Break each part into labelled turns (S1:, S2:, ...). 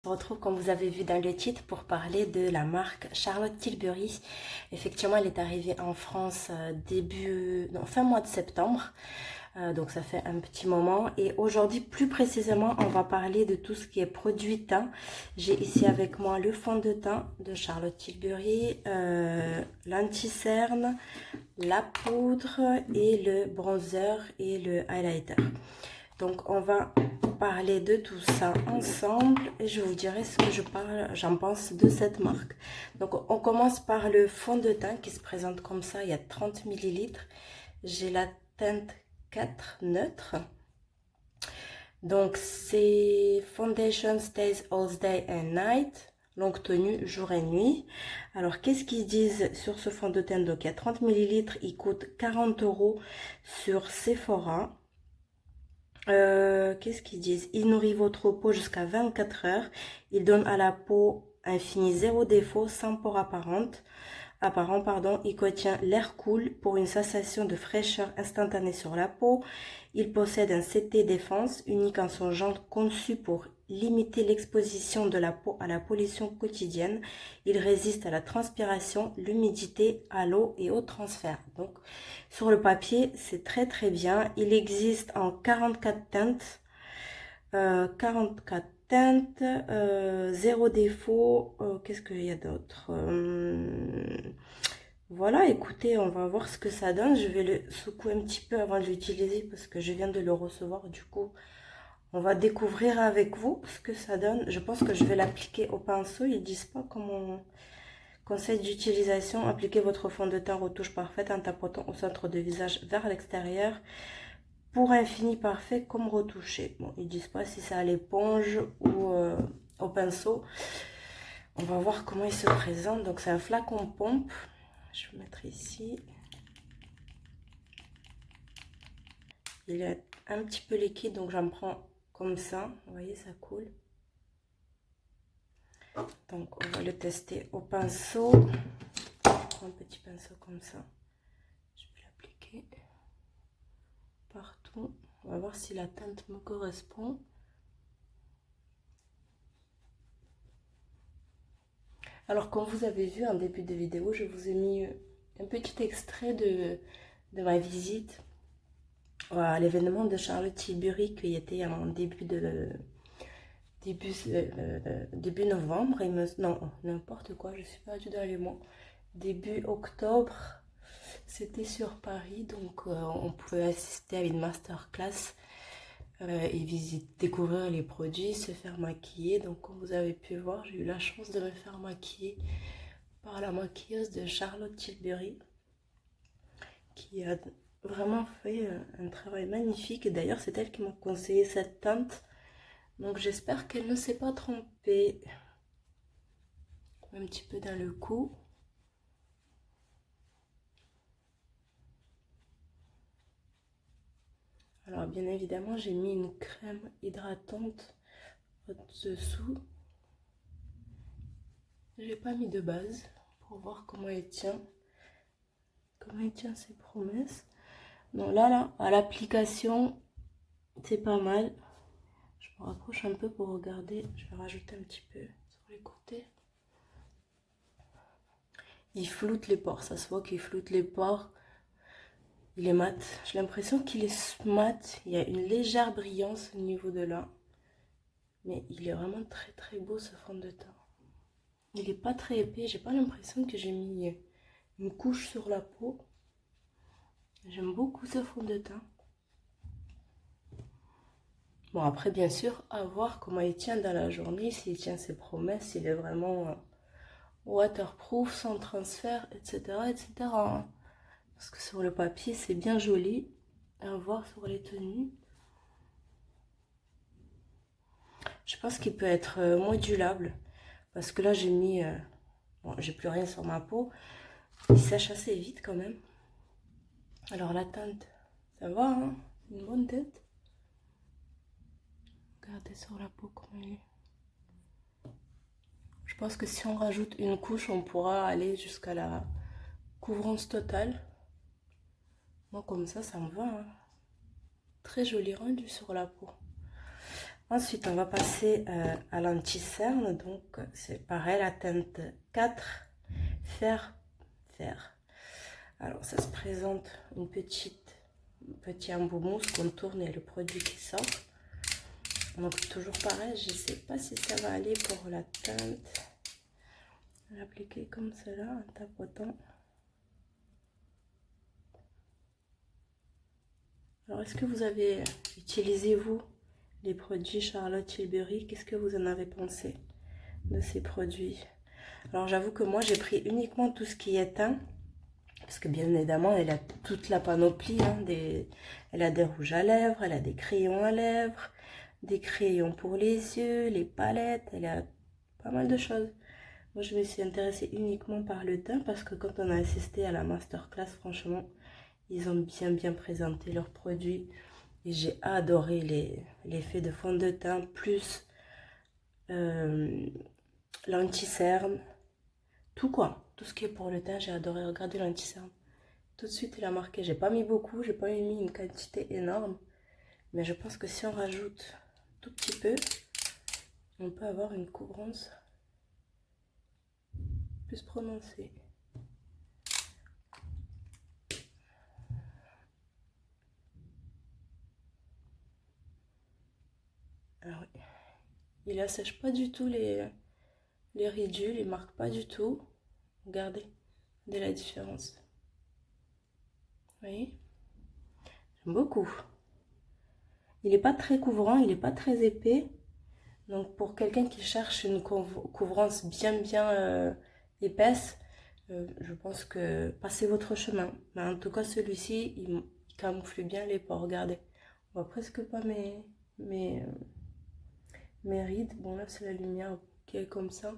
S1: On se retrouve, comme vous avez vu dans le titre, pour parler de la marque Charlotte Tilbury. Effectivement, elle est arrivée en France fin mois de septembre. Donc ça fait un petit moment. Et aujourd'hui, plus précisément, on va parler de tout ce qui est produit teint. J'ai ici avec moi le fond de teint de Charlotte Tilbury, l'anti-cerne, la poudre et le bronzer et le highlighter. Donc on va parler de tout ça ensemble et je vous dirai ce que j'en pense de cette marque. Donc on commence par le fond de teint qui se présente comme ça. Il y a 30 millilitres. J'ai la teinte 4 neutre. Donc c'est Foundation Stays All Day and Night, longue tenue jour et nuit. Alors qu'est-ce qu'ils disent sur ce fond de teint? Donc il y a 30 millilitres, il coûte 40 € sur Sephora. Qu'est-ce qu'ils disent? Il nourrit votre peau jusqu'à 24 heures. Il donne à la peau un fini zéro défaut, sans pores apparent, pardon. Il contient l'air cool pour une sensation de fraîcheur instantanée sur la peau. Il possède un CT défense unique en son genre, conçu pour limiter l'exposition de la peau à la pollution quotidienne. Il résiste à la transpiration, l'humidité, à l'eau et au transfert. Donc, sur le papier, c'est très très bien. Il existe en 44 teintes. 44 teintes, zéro défaut. Qu'est-ce qu'il y a d'autre? Voilà, écoutez, on va voir ce que ça donne. Je vais le secouer un petit peu avant de l'utiliser parce que je viens de le recevoir. Du coup, on va découvrir avec vous ce que ça donne. Je pense que je vais l'appliquer au pinceau. Ils disent pas comment... Conseil d'utilisation, appliquez votre fond de teint retouche parfaite en tapotant au centre de visage vers l'extérieur pour un fini parfait comme retouché. Bon, ils disent pas si c'est à l'éponge ou au pinceau. On va voir comment il se présente. Donc c'est un flacon pompe. Je vais mettre ici. Il est un petit peu liquide, donc j'en prends comme ça. Vous voyez, ça coule. Donc on va le tester au pinceau. Je prends un petit pinceau comme ça. Je vais l'appliquer partout. On va voir si la teinte me correspond. Alors comme vous avez vu en début de vidéo, je vous ai mis un petit extrait de ma visite à l'événement de Charlotte Tilbury qui était en début novembre, non, n'importe quoi, je suis perdue dans les mots. Début octobre, c'était sur Paris, donc on pouvait assister à une masterclass et découvrir les produits, se faire maquiller. Donc comme vous avez pu voir, j'ai eu la chance de me faire maquiller par la maquilleuse de Charlotte Tilbury qui a vraiment fait un travail magnifique. D'ailleurs, c'est elle qui m'a conseillé cette teinte. Donc j'espère qu'elle ne s'est pas trompée. Un petit peu dans le cou. Alors bien évidemment, j'ai mis une crème hydratante au-dessous. J'ai pas mis de base pour voir comment elle tient. Comment elle tient ses promesses. Donc là, à l'application, c'est pas mal. Je me rapproche un peu pour regarder. Je vais rajouter un petit peu sur les côtés. Il floute les pores, ça se voit qu'il floute les pores. Il est mat. J'ai l'impression qu'il est mat. Il y a une légère brillance au niveau de là. Mais il est vraiment très très beau ce fond de teint. Il n'est pas très épais. J'ai pas l'impression que j'ai mis une couche sur la peau. J'aime beaucoup ce fond de teint. Bon, après, bien sûr, à voir comment il tient dans la journée, s'il tient ses promesses, s'il est vraiment waterproof, sans transfert, etc., etc. Parce que sur le papier, c'est bien joli. À voir sur les tenues. Je pense qu'il peut être modulable. Parce que là, j'ai mis... bon, j'ai plus rien sur ma peau. Il sèche assez vite quand même. Alors la teinte, ça va, hein? C'est une bonne teinte. Regardez sur la peau comment elle est. Je pense que si on rajoute une couche, on pourra aller jusqu'à la couvrance totale. Moi, comme ça me va. Hein. Très joli rendu sur la peau. Ensuite, on va passer à l'anti-cerne. Donc, c'est pareil, la teinte 4, fer, fer. Alors, ça se présente un petit embout mousse qu'on tourne et le produit qui sort. Donc, toujours pareil, je ne sais pas si ça va aller pour la teinte. L'appliquer comme cela en tapotant. Alors, est-ce que vous avez utilisé, vous, les produits Charlotte Tilbury? Qu'est-ce que vous en avez pensé de ces produits? Alors, j'avoue que moi, j'ai pris uniquement tout ce qui est teint. Parce que bien évidemment, elle a toute la panoplie. Hein, elle a des rouges à lèvres, elle a des crayons à lèvres, des crayons pour les yeux, les palettes. Elle a pas mal de choses. Moi, je me suis intéressée uniquement par le teint parce que quand on a assisté à la masterclass, franchement, ils ont bien présenté leurs produits. Et j'ai adoré l'effet de fond de teint plus l'anti-cerne. Tout quoi. Tout ce qui est pour le teint, j'ai adoré. Regardez l'anti-cerne. Tout de suite, il a marqué. J'ai pas mis beaucoup, j'ai pas mis une quantité énorme. Mais je pense que si on rajoute tout petit peu, on peut avoir une couvrance plus prononcée. Alors oui. Il assèche pas du tout les ridules, il marque pas du tout. Regardez, regardez la différence. Vous voyez? J'aime beaucoup. Il n'est pas très couvrant, il n'est pas très épais. Donc pour quelqu'un qui cherche une couvrance bien épaisse, je pense que passez votre chemin. Mais en tout cas, celui-ci, il camoufle bien les pores. Regardez, on voit presque pas mes rides. Bon, là, c'est la lumière qui est comme ça.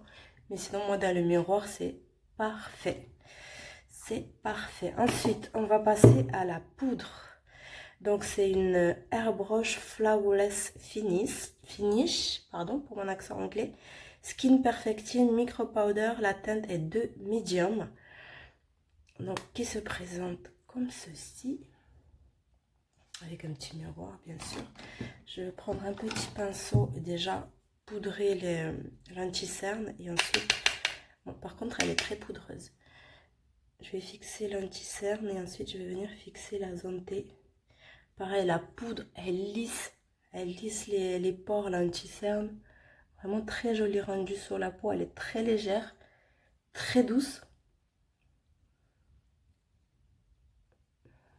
S1: Mais sinon, moi, dans le miroir, c'est parfait. C'est parfait. Ensuite, on va passer à la poudre. Donc, c'est une Airbrush Flawless Finish, pardon pour mon accent anglais. Skin Perfecting Micro Powder. La teinte est de Medium. Donc, qui se présente comme ceci. Avec un petit miroir, bien sûr. Je vais prendre un petit pinceau et déjà poudrer l'anti-cerne. Et ensuite, bon, par contre, elle est très poudreuse. Je vais fixer l'anti-cerne et ensuite, je vais venir fixer la zone T. Pareil, la poudre, elle lisse les pores, l'anti-cerne. Vraiment très joli rendu sur la peau. Elle est très légère, très douce.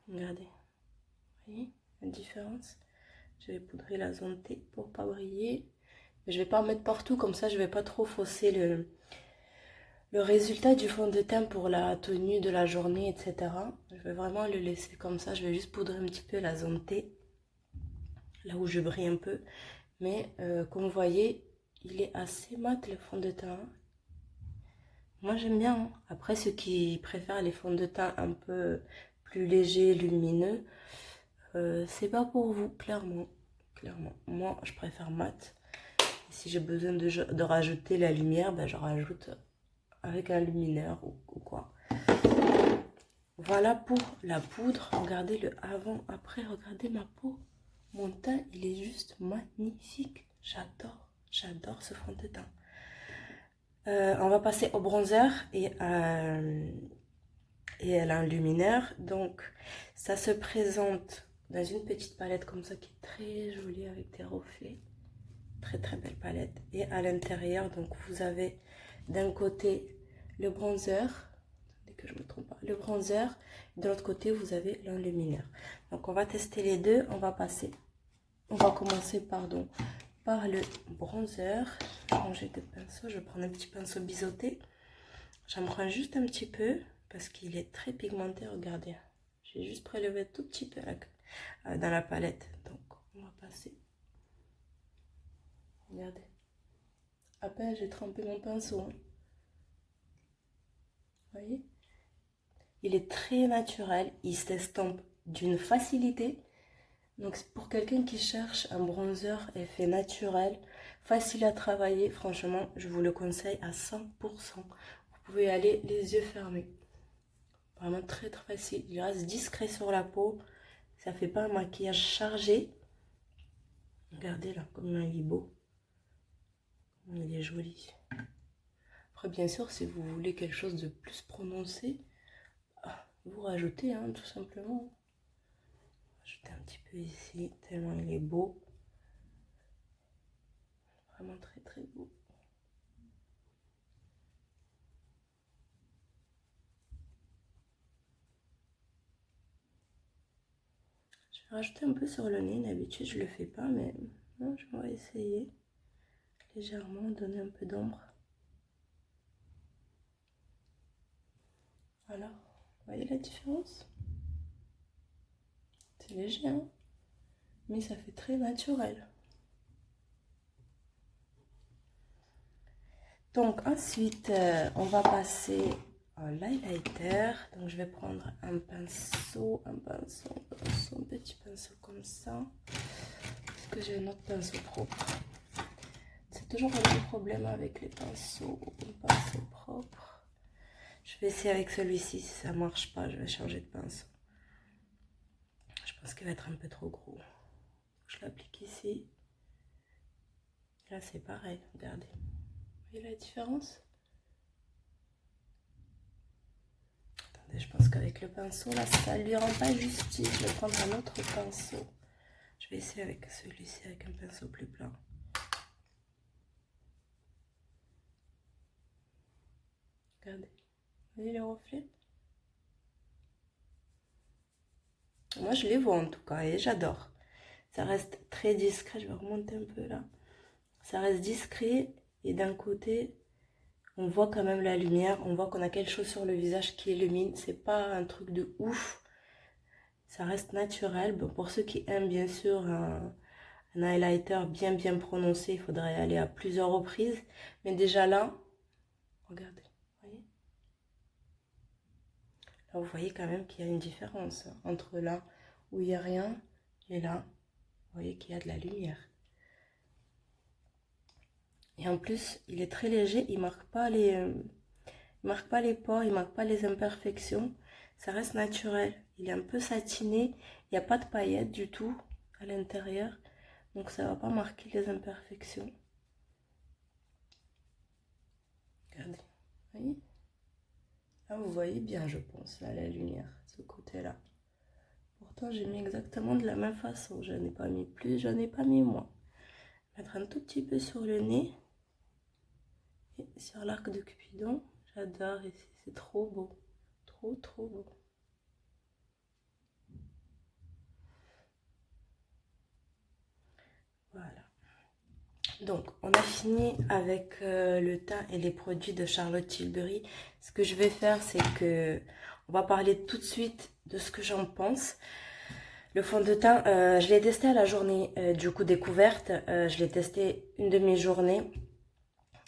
S1: Regardez, vous voyez la différence? Je vais poudrer la zone T pour pas briller. Mais je vais pas en mettre partout, comme ça je vais pas trop fausser le résultat du fond de teint pour la tenue de la journée, etc. Je vais vraiment le laisser comme ça. Je vais juste poudrer un petit peu la zone T, là où je brille un peu. Mais comme vous voyez, il est assez mat le fond de teint. Moi j'aime bien. Hein. Après, ceux qui préfèrent les fonds de teint un peu plus légers, lumineux, c'est pas pour vous, clairement. Moi, je préfère mat. Et si j'ai besoin de rajouter la lumière, ben, je rajoute avec un luminaire ou quoi. Voilà pour la poudre. Regardez le avant, après, regardez ma peau. Mon teint, il est juste magnifique. J'adore ce fond de teint. On va passer au bronzer et à l'enlumineur. Donc, ça se présente dans une petite palette comme ça qui est très jolie avec des reflets. Très belle palette. Et à l'intérieur, donc vous avez d'un côté le bronzer, que je me trompe pas, le bronzer, de l'autre côté vous avez l'enlumineur. Donc on va tester les deux. On va commencer par le bronzer. Changer de pinceau, je vais prendre un petit pinceau biseauté. J'en prends juste un petit peu parce qu'il est très pigmenté. Regardez, j'ai juste prélevé tout petit peu dans la palette. Donc on va passer. Regardez. À peine j'ai trempé mon pinceau. Hein. Vous voyez? Il est très naturel. Il s'estompe d'une facilité. Donc pour quelqu'un qui cherche un bronzer effet naturel, facile à travailler, franchement, je vous le conseille à 100%. Vous pouvez y aller les yeux fermés. Vraiment très facile. Il reste discret sur la peau. Ça fait pas un maquillage chargé. Regardez là, comme il est beau. Il est joli. Après, bien sûr, si vous voulez quelque chose de plus prononcé, vous rajoutez, hein, tout simplement. Rajoutez un petit peu ici, tellement il est beau. Vraiment très très beau. Je vais rajouter un peu sur le nez. D'habitude, je le fais pas, mais non, je vais essayer légèrement, donner un peu d'ombre. Voilà, vous voyez la différence? C'est léger, hein? Mais ça fait très naturel. Donc ensuite, on va passer à l'highlighter. Donc je vais prendre un pinceau, un petit pinceau comme ça. Parce que j'ai un autre pinceau propre. C'est toujours un petit problème avec les pinceaux propres. Je vais essayer avec celui-ci. Si ça marche pas, je vais changer de pinceau. Je pense qu'il va être un peu trop gros. Je l'applique ici. Là, c'est pareil. Regardez. Vous voyez la différence? Attendez, je pense qu'avec le pinceau, là, ça lui rend pas justice. Je vais prendre un autre pinceau. Je vais essayer avec celui-ci, avec un pinceau plus plat. Regardez. Vous voyez les reflets? Moi, je les vois en tout cas et j'adore. Ça reste très discret. Je vais remonter un peu là. Ça reste discret et d'un côté, on voit quand même la lumière. On voit qu'on a quelque chose sur le visage qui illumine. C'est pas un truc de ouf. Ça reste naturel. Bon, pour ceux qui aiment bien sûr un highlighter bien prononcé, il faudrait aller à plusieurs reprises. Mais déjà là, regardez. Là, vous voyez quand même qu'il y a une différence entre là où il n'y a rien et là, vous voyez qu'il y a de la lumière. Et en plus, il est très léger, il marque pas les pores, il marque pas les imperfections. Ça reste naturel. Il est un peu satiné, il n'y a pas de paillettes du tout à l'intérieur. Donc ça va pas marquer les imperfections. Regardez, vous voyez? Là, vous voyez bien, je pense, là, la lumière, ce côté-là. Pourtant, j'ai mis exactement de la même façon. Je n'ai pas mis plus, je n'ai pas mis moins. Mettre un tout petit peu sur le nez. Et sur l'arc de Cupidon. J'adore ici, c'est trop beau. Trop beau. Voilà. Donc, on a fini avec le teint et les produits de Charlotte Tilbury. Ce que je vais faire, c'est que on va parler tout de suite de ce que j'en pense. Le fond de teint, je l'ai testé à la journée du coup découverte. Je l'ai testé une demi-journée.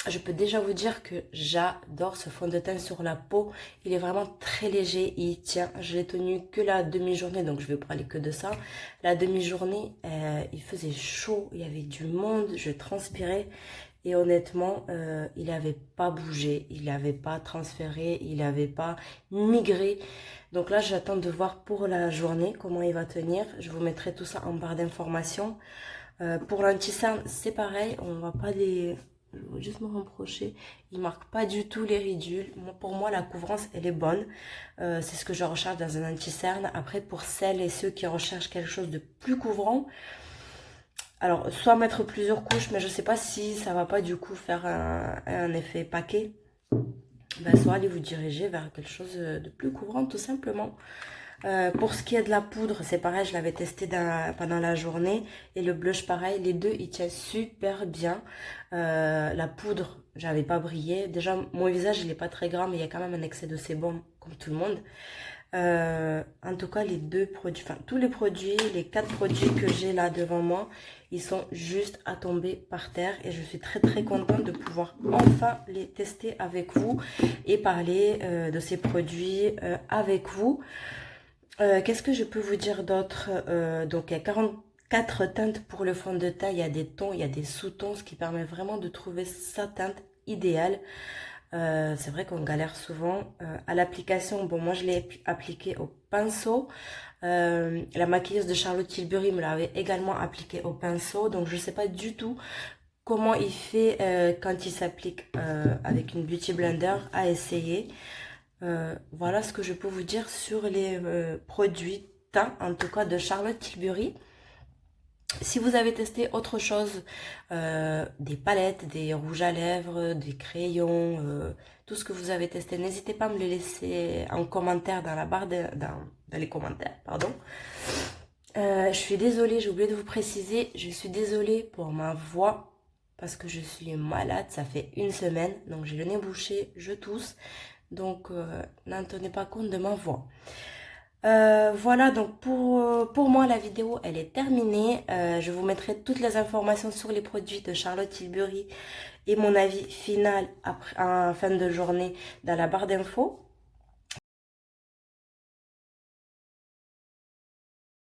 S1: Je peux déjà vous dire que j'adore ce fond de teint sur la peau. Il est vraiment très léger et il tient. Je l'ai tenu que la demi-journée, donc je vais parler que de ça. La demi-journée, il faisait chaud, il y avait du monde, je transpirais. Et honnêtement, il n'avait pas bougé, il n'avait pas transféré, il n'avait pas migré. Donc là, j'attends de voir pour la journée comment il va tenir. Je vous mettrai tout ça en barre d'informations. Pour l'anti-cerne, c'est pareil, on va pas les... Je vais juste me rapprocher. Il marque pas du tout les ridules. Pour moi, la couvrance, elle est bonne. C'est ce que je recherche dans un anti-cerne. Après, pour celles et ceux qui recherchent quelque chose de plus couvrant, alors, soit mettre plusieurs couches, mais je sais pas si ça va pas du coup faire un effet paquet. Ben, soit allez vous diriger vers quelque chose de plus couvrant, tout simplement. Pour ce qui est de la poudre, c'est pareil, je l'avais testé pendant la journée. Et le blush, pareil, les deux, ils tiennent super bien. La poudre, j'avais pas brillé. Déjà, mon visage, il n'est pas très grand, mais il y a quand même un excès de sébum, comme tout le monde. En tout cas, les deux produits, enfin tous les produits, les 4 produits que j'ai là devant moi, ils sont juste à tomber par terre. Et je suis très contente de pouvoir enfin les tester avec vous et parler de ces produits avec vous. Qu'est-ce que je peux vous dire d'autre? Donc il y a 44 teintes pour le fond de teint, il y a des tons, il y a des sous-tons, ce qui permet vraiment de trouver sa teinte idéale. C'est vrai qu'on galère souvent à l'application. Bon, moi je l'ai appliqué au pinceau. La maquilleuse de Charlotte Tilbury me l'avait également appliqué au pinceau. Donc je sais pas du tout comment il fait quand il s'applique avec une Beauty Blender, à essayer. Voilà ce que je peux vous dire sur les produits teint, en tout cas de Charlotte Tilbury. Si vous avez testé autre chose, des palettes, des rouges à lèvres, des crayons, tout ce que vous avez testé, n'hésitez pas à me le laisser en commentaire dans la barre dans les commentaires, pardon. Je suis désolée, j'ai oublié de vous préciser, je suis désolée pour ma voix parce que je suis malade, ça fait une semaine, donc j'ai le nez bouché, je tousse, donc n'en tenez pas compte de ma voix. Voilà, donc pour moi la vidéo elle est terminée. Je vous mettrai toutes les informations sur les produits de Charlotte Tilbury et mon avis final après, en fin de journée dans la barre d'infos.